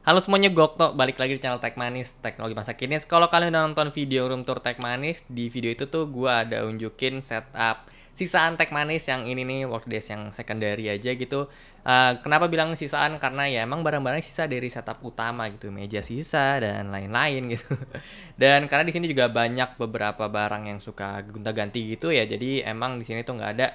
Halo semuanya, Gokto, balik lagi di channel Tech Manis, teknologi masa kini. Kalau kalian udah nonton video room tour Tech Manis, di video itu tuh gue ada unjukin setup sisaan Tech Manis yang ini nih, workdesk yang secondary aja gitu. Kenapa bilang sisaan? Karena ya emang barang-barang sisa dari setup utama gitu, meja sisa dan lain-lain gitu. Dan karena di sini juga banyak beberapa barang yang suka gonta-ganti gitu ya, jadi emang di sini tuh nggak ada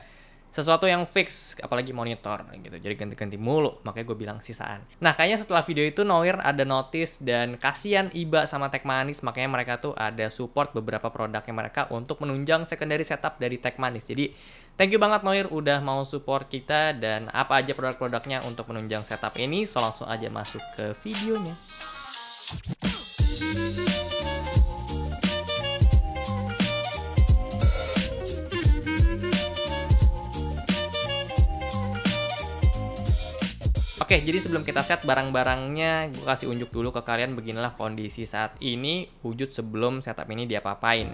sesuatu yang fix, apalagi monitor gitu, jadi ganti-ganti mulu, makanya gue bilang sisaan. Nah, kayaknya setelah video itu Noir ada notice dan kasihan Iba sama Tech Manis, makanya mereka tuh ada support beberapa produknya mereka untuk menunjang secondary setup dari Tech Manis. Jadi thank you banget Noir udah mau support kita, dan apa aja produk-produknya untuk menunjang setup ini. So langsung aja masuk ke videonya. Oke, jadi sebelum kita set barang-barangnya, gue kasih unjuk dulu ke kalian beginilah kondisi saat ini, wujud sebelum setup ini diapa-apain.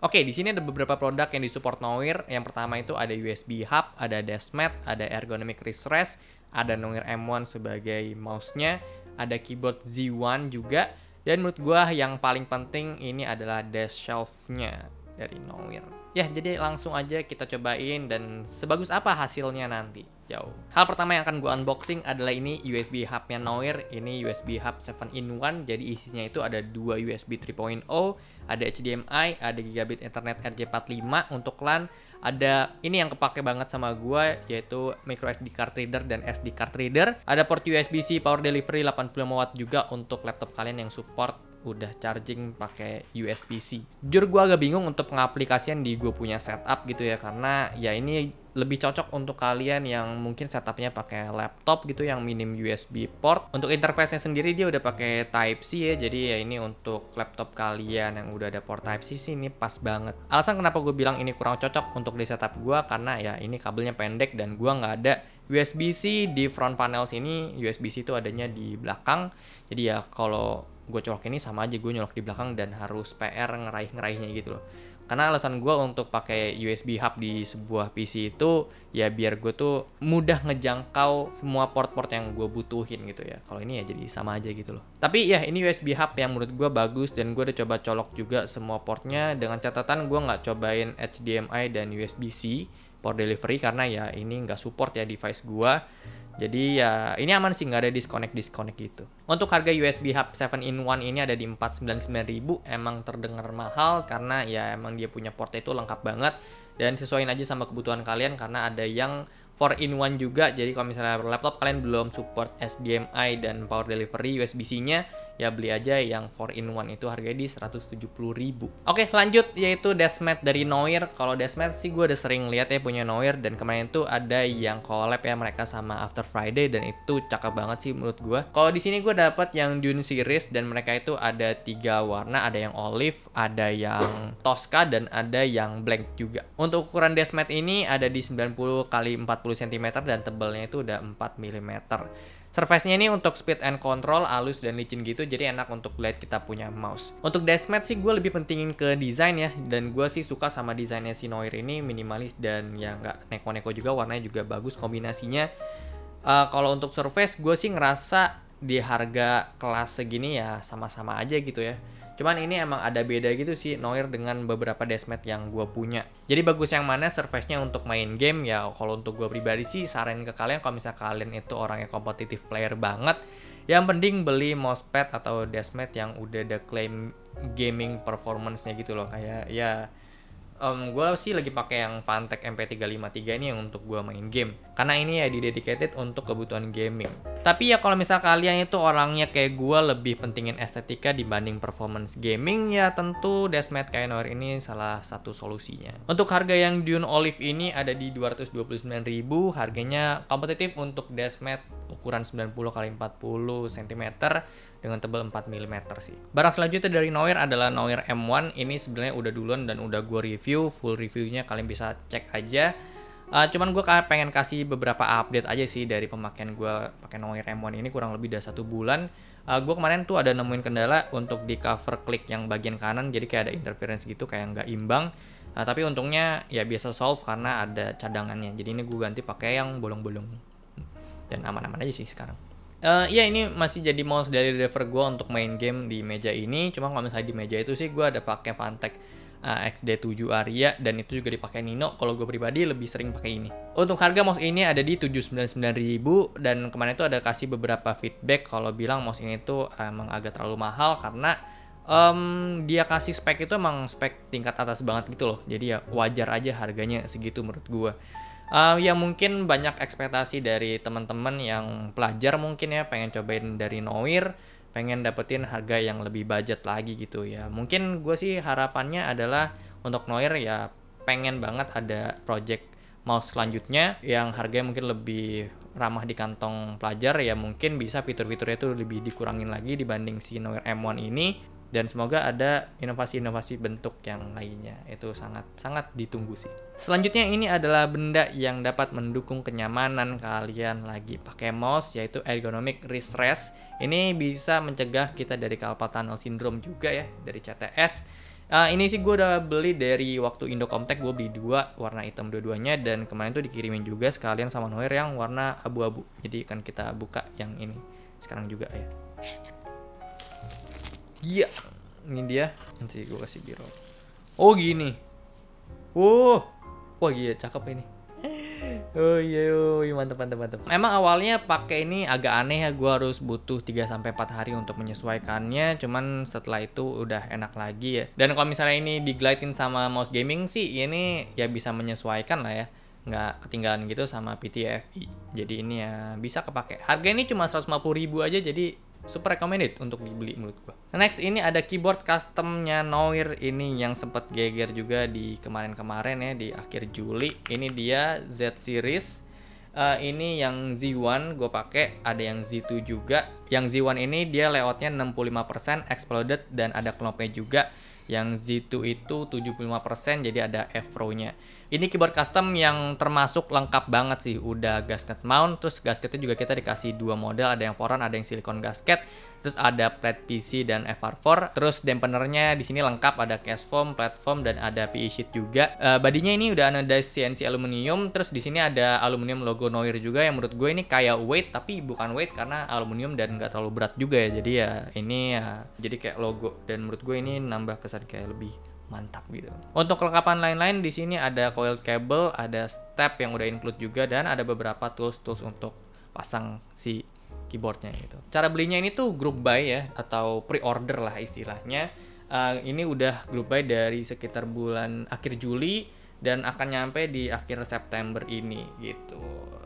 Oke, di sini ada beberapa produk yang disupport Noir. Yang pertama itu ada USB hub, ada desk mat, ada ergonomic wrist rest, ada Noir M1 sebagai mouse-nya, ada keyboard Z1 juga, dan menurut gua yang paling penting ini adalah desk shelf-nya dari Noir. Ya, jadi langsung aja kita cobain dan sebagus apa hasilnya nanti. Yo. Hal pertama yang akan gue unboxing adalah ini USB hub-nya Noir. Ini USB hub 7-in-1. Jadi isinya itu ada 2 USB 3.0, ada HDMI, ada gigabit Ethernet RJ45 untuk LAN. Ada ini yang kepake banget sama gue, yaitu micro SD card reader dan SD card reader. Ada port USB-C power delivery 85W juga untuk laptop kalian yang support udah charging pakai USB-C. Jujur gue agak bingung untuk pengaplikasian di gue punya setup gitu ya, karena ya ini lebih cocok untuk kalian yang mungkin setupnya pakai laptop gitu yang minim USB port. Untuk interface-nya sendiri dia udah pakai Type C ya, jadi ya ini untuk laptop kalian yang udah ada port Type C sih ini pas banget. Alasan kenapa gue bilang ini kurang cocok untuk di setup gue karena ya ini kabelnya pendek dan gue nggak ada USB-C di front panel sini. USB-C itu adanya di belakang, jadi ya kalau gue colok ini sama aja gue nyolok di belakang dan harus PR ngeraih-ngeraihnya gitu loh. Karena alasan gue untuk pakai USB hub di sebuah PC itu ya biar gue tuh mudah ngejangkau semua port-port yang gue butuhin gitu ya. Kalau ini ya jadi sama aja gitu loh. Tapi ya ini USB hub yang menurut gue bagus dan gue udah coba colok juga semua portnya, dengan catatan gue nggak cobain HDMI dan USB-C port delivery karena ya ini nggak support ya device gue. Jadi ya ini aman sih, nggak ada disconnect gitu. Untuk harga USB hub 7-in-1 ini ada di 499.000. Emang terdengar mahal karena ya emang dia punya portnya itu lengkap banget, dan sesuaiin aja sama kebutuhan kalian karena ada yang 4-in-1 juga. Jadi kalau misalnya laptop kalian belum support HDMI dan power delivery USB-C-nya, ya beli aja yang 4-in-1 itu harganya di 170.000. Oke, lanjut yaitu deskmat dari Noir. Kalau deskmat sih gue udah sering lihat ya punya Noir, dan kemarin tuh ada yang collab ya mereka sama After Friday dan itu cakep banget sih menurut gue. Kalau di sini gue dapat yang Dune series dan mereka itu ada 3 warna, ada yang olive, ada yang Tosca, dan ada yang black juga. Untuk ukuran deskmat ini ada di 90 x 40 cm dan tebalnya itu udah 4 mm. Surface-nya ini untuk speed and control, halus dan licin gitu, jadi enak untuk lihat kita punya mouse. Untuk deskmat sih gue lebih pentingin ke desain ya, dan gue sih suka sama desainnya si Noir ini, minimalis dan ya nggak neko-neko juga, warnanya juga bagus kombinasinya. Kalau untuk surface gue sih ngerasa di harga kelas segini ya sama-sama aja gitu ya. Cuman ini emang ada beda gitu sih Noir dengan beberapa deskmat yang gue punya. Jadi bagus yang mana surface-nya untuk main game ya. Kalau untuk gue pribadi sih saranin ke kalian, kalau misalnya kalian itu orang yang kompetitif player banget, yang penting beli mousepad atau deskmat yang udah ada claim gaming performance-nya gitu loh. Kayak ya gue sih lagi pakai yang Fantech MP353 ini yang untuk gue main game, karena ini ya dedicated untuk kebutuhan gaming. Tapi ya kalau misal kalian itu orangnya kayak gue lebih pentingin estetika dibanding performance gaming, ya tentu deskmat kayak Noir ini salah satu solusinya. Untuk harga yang Dune Olive ini ada di 229.000, harganya kompetitif untuk deskmat ukuran 90 x 40 cm dengan tebal 4 mm sih. Barang selanjutnya dari Noir adalah Noir M1. Ini sebenarnya udah duluan dan udah gue review, full reviewnya kalian bisa cek aja. Cuman gue pengen kasih beberapa update aja sih dari pemakaian gue pakai Noir M1 ini kurang lebih udah 1 bulan. Gue kemarin tuh ada nemuin kendala untuk di cover click yang bagian kanan, jadi kayak ada interference gitu, kayak nggak imbang. Tapi untungnya ya biasa solve karena ada cadangannya. Jadi ini gue ganti pakai yang bolong-bolong. dan aman-aman aja sih sekarang. Iya, ini masih jadi mouse dari driver gue untuk main game di meja ini. Cuma kalau misalnya di meja itu sih gue ada pakai Fantech XD7 Aria, dan itu juga dipakai Nino. Kalau gue pribadi lebih sering pakai ini. Untuk harga mouse ini ada di 799.000, dan kemarin itu ada kasih beberapa feedback kalau bilang mouse ini tuh emang agak terlalu mahal karena dia kasih spek itu emang spek tingkat atas banget gitu loh. Jadi ya wajar aja harganya segitu menurut gue. Ya mungkin banyak ekspektasi dari teman-teman yang pelajar mungkin ya, pengen cobain dari Noir, pengen dapetin harga yang lebih budget lagi gitu ya. Mungkin gue sih harapannya adalah untuk Noir ya pengen banget ada project mouse selanjutnya yang harganya mungkin lebih ramah di kantong pelajar, ya mungkin bisa fitur-fiturnya itu lebih dikurangin lagi dibanding si Noir M1 ini. Dan semoga ada inovasi-inovasi bentuk yang lainnya. Itu sangat-sangat ditunggu sih. Selanjutnya ini adalah benda yang dapat mendukung kenyamanan kalian lagi pakai mouse, yaitu ergonomic wrist rest. Ini bisa mencegah kita dari carpal tunnel syndrome juga ya, dari CTS. Ini sih gue udah beli dari waktu Indocomtech, gue beli 2, warna hitam dua-duanya. Dan kemarin tuh dikirimin juga sekalian sama Noir yang warna abu-abu. Jadi kan kita buka yang ini sekarang juga ya. Iya, ini dia. Nanti gue kasih biru. Oh gini. Wah gila, cakep ini. Oh iya, mantep. Emang awalnya pakai ini agak aneh ya, gue harus butuh 3-4 hari untuk menyesuaikannya. Cuman setelah itu udah enak lagi ya. Dan kalau misalnya ini diglidein sama mouse gaming sih, ini ya bisa menyesuaikan lah ya, nggak ketinggalan gitu sama PTFE. Jadi ini ya bisa kepake. Harga ini cuma 150.000 aja, jadi super recommended untuk dibeli menurut gua. Next ini ada keyboard customnya Noir ini yang sempat geger juga di kemarin-kemarin ya, di akhir Juli. Ini dia Z series. Ini yang Z1 gue pakai, ada yang Z2 juga. Yang Z1 ini dia layoutnya 65% exploded dan ada knobnya juga. Yang Z2 itu 75%, jadi ada F-Row-nya. Ini keyboard custom yang termasuk lengkap banget sih. Udah gasket mount, terus gasketnya juga kita dikasih 2 model, ada yang foreign, ada yang silicone gasket. Terus ada flat PC dan FR4. Terus dampenernya di sini lengkap, ada cast foam, platform, dan ada PE sheet juga. Badinya ini udah anodized CNC aluminium. Terus di sini ada aluminium logo Noir juga, yang menurut gue ini kayak weight, tapi bukan weight karena aluminium dan nggak terlalu berat juga ya. Jadi ya ini ya jadi kayak logo, dan menurut gue ini nambah kesan kayak lebih mantap gitu. Untuk kelengkapan lain-lain di sini ada coil cable, ada step yang udah include juga, dan ada beberapa tools untuk pasang si keyboardnya gitu. Cara belinya ini tuh group buy ya, atau pre-order lah istilahnya. Ini udah group buy dari sekitar bulan akhir Juli dan akan nyampe di akhir September ini gitu.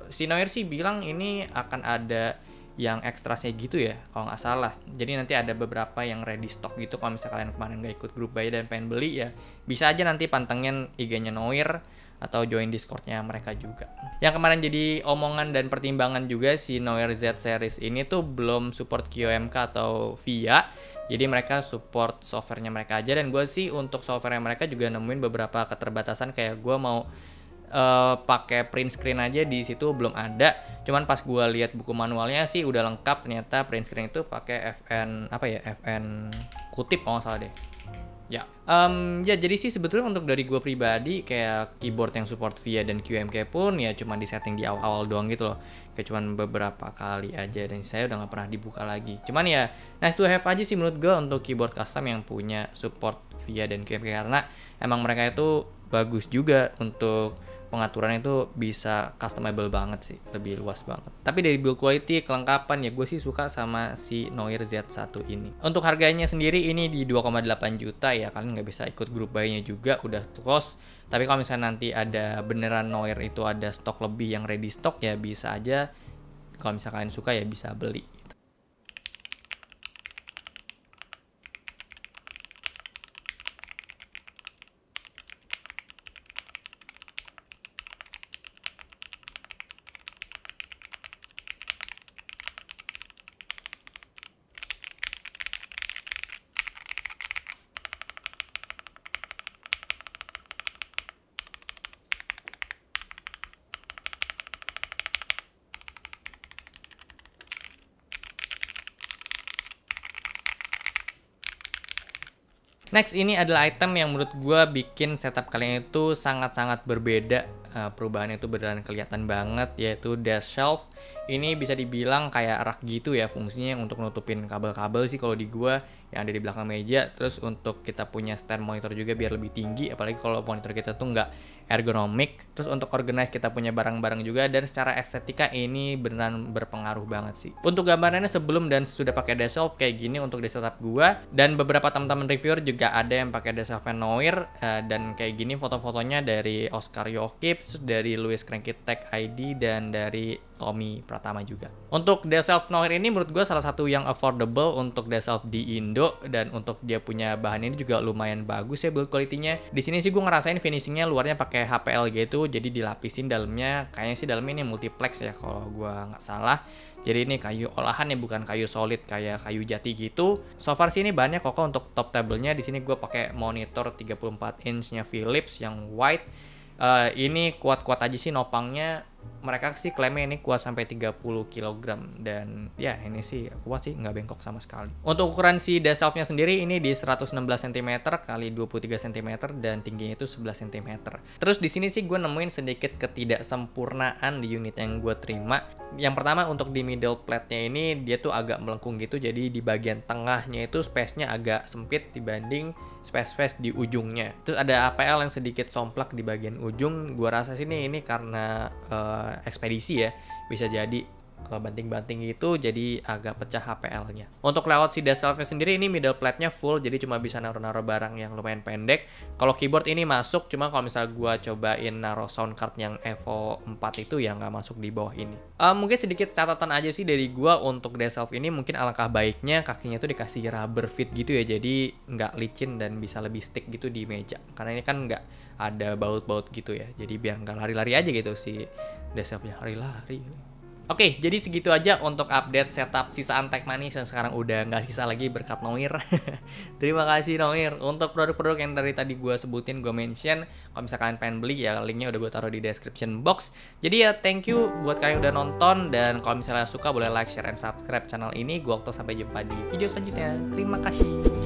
Si Noir sih bilang ini akan ada yang ekstrasnya gitu ya, kalau nggak salah. Jadi nanti ada beberapa yang ready stock gitu. Kalau misalnya kalian kemarin nggak ikut group buy dan pengen beli ya, bisa aja nanti pantengin IG-nya Noir atau join Discord-nya mereka juga. Yang kemarin jadi omongan dan pertimbangan juga, si Noir Z series ini tuh belum support QMK atau VIA. Jadi mereka support softwarenya mereka aja, dan gue sih untuk softwarenya mereka juga nemuin beberapa keterbatasan, kayak gue mau pakai print screen aja di situ belum ada. Cuman pas gue lihat buku manualnya sih udah lengkap, ternyata print screen itu pakai FN FN kutip kalau nggak salah deh. Ya, jadi sih sebetulnya untuk dari gue pribadi, kayak keyboard yang support VIA dan QMK pun ya cuma di setting di awal-awal doang gitu loh. Kayak cuman beberapa kali aja, dan saya udah nggak pernah dibuka lagi. Cuman ya nice to have aja sih menurut gue untuk keyboard custom yang punya support VIA dan QMK, karena emang mereka itu bagus juga untuk pengaturan itu bisa customable banget sih, lebih luas banget. Tapi dari build quality, kelengkapan ya gue sih suka sama si Noir Z1 ini. Untuk harganya sendiri ini di 2,8 juta ya, kalian nggak bisa ikut grup buy-nya juga, udah close. Tapi kalau misalnya nanti ada beneran Noir itu ada stok lebih yang ready stock ya bisa aja, kalau misalnya kalian suka ya bisa beli. Next ini adalah item yang menurut gue bikin setup kalian itu sangat-sangat berbeda. Perubahannya itu beneran kelihatan banget, yaitu desk shelf. Ini bisa dibilang kayak rak gitu ya fungsinya, untuk nutupin kabel-kabel sih kalau di gua yang ada di belakang meja. Terus untuk kita punya stand monitor juga biar lebih tinggi, apalagi kalau monitor kita tuh nggak ergonomik. Terus untuk organize kita punya barang-barang juga, dan secara estetika ini beneran berpengaruh banget sih. Untuk gambarannya sebelum dan sesudah pakai desk shelf kayak gini untuk di setup gua, dan beberapa teman-teman reviewer juga ada yang pakai desk shelf Noir, dan kayak gini foto-fotonya dari Oscar Yokip, terus dari Louis Cranky Tech ID, dan dari Tommy Pratama juga. Untuk desk shelf Noir ini menurut gue salah satu yang affordable untuk desk shelf di Indo, dan untuk dia punya bahan ini juga lumayan bagus ya build quality-nya. Di sini sih gue ngerasain finishingnya luarnya pakai HPL gitu, jadi dilapisin dalamnya, kayaknya sih dalamnya ini multiplex ya kalau gue nggak salah. Jadi ini kayu olahan ya, bukan kayu solid kayak kayu jati gitu. So far sih ini bahannya kokoh. Untuk top table-nya di sini gue pakai monitor 34 inch-nya Philips yang white. Ini kuat-kuat aja sih nopangnya. Mereka sih klaimnya ini kuat sampai 30 kg, dan ya ini sih kuat sih, nggak bengkok sama sekali. Untuk ukuran si desk shelf-nya sendiri ini di 116 cm kali 23 cm, dan tingginya itu 11 cm. Terus di sini sih gue nemuin sedikit ketidaksempurnaan di unit yang gue terima. Yang pertama, untuk di middle plate-nya ini dia tuh agak melengkung gitu, jadi di bagian tengahnya itu space-nya agak sempit dibanding space-space di ujungnya. Terus ada APL yang sedikit somplak di bagian ujung. Gua rasa sih ini karena ekspedisi ya, bisa jadi banting-banting gitu jadi agak pecah HPL-nya. Untuk layout si desk shelf-nya sendiri ini middle plate-nya full, jadi cuma bisa naruh-naruh barang yang lumayan pendek. Kalau keyboard ini masuk, cuma kalau misalnya gua cobain naruh sound card yang Evo 4 itu ya nggak masuk di bawah ini. Mungkin sedikit catatan aja sih dari gua untuk desk shelf ini, mungkin alangkah baiknya kakinya tuh dikasih rubber fit gitu ya, jadi nggak licin dan bisa lebih stick gitu di meja. Karena ini kan nggak ada baut-baut gitu ya, jadi biar nggak lari-lari aja gitu si desk shelf-nya, lari-lari. Oke, jadi segitu aja untuk update setup sisaan Tech Manis yang sekarang udah nggak sisa lagi berkat Noir. Terima kasih Noir. Untuk produk-produk yang dari tadi gue sebutin, gue mention, kalau misalkan kalian pengen beli ya linknya udah gue taruh di description box. Jadi ya thank you buat kalian yang udah nonton, dan kalau misalnya suka boleh like, share, and subscribe channel ini. Gue Okto, sampai jumpa di video selanjutnya. Terima kasih.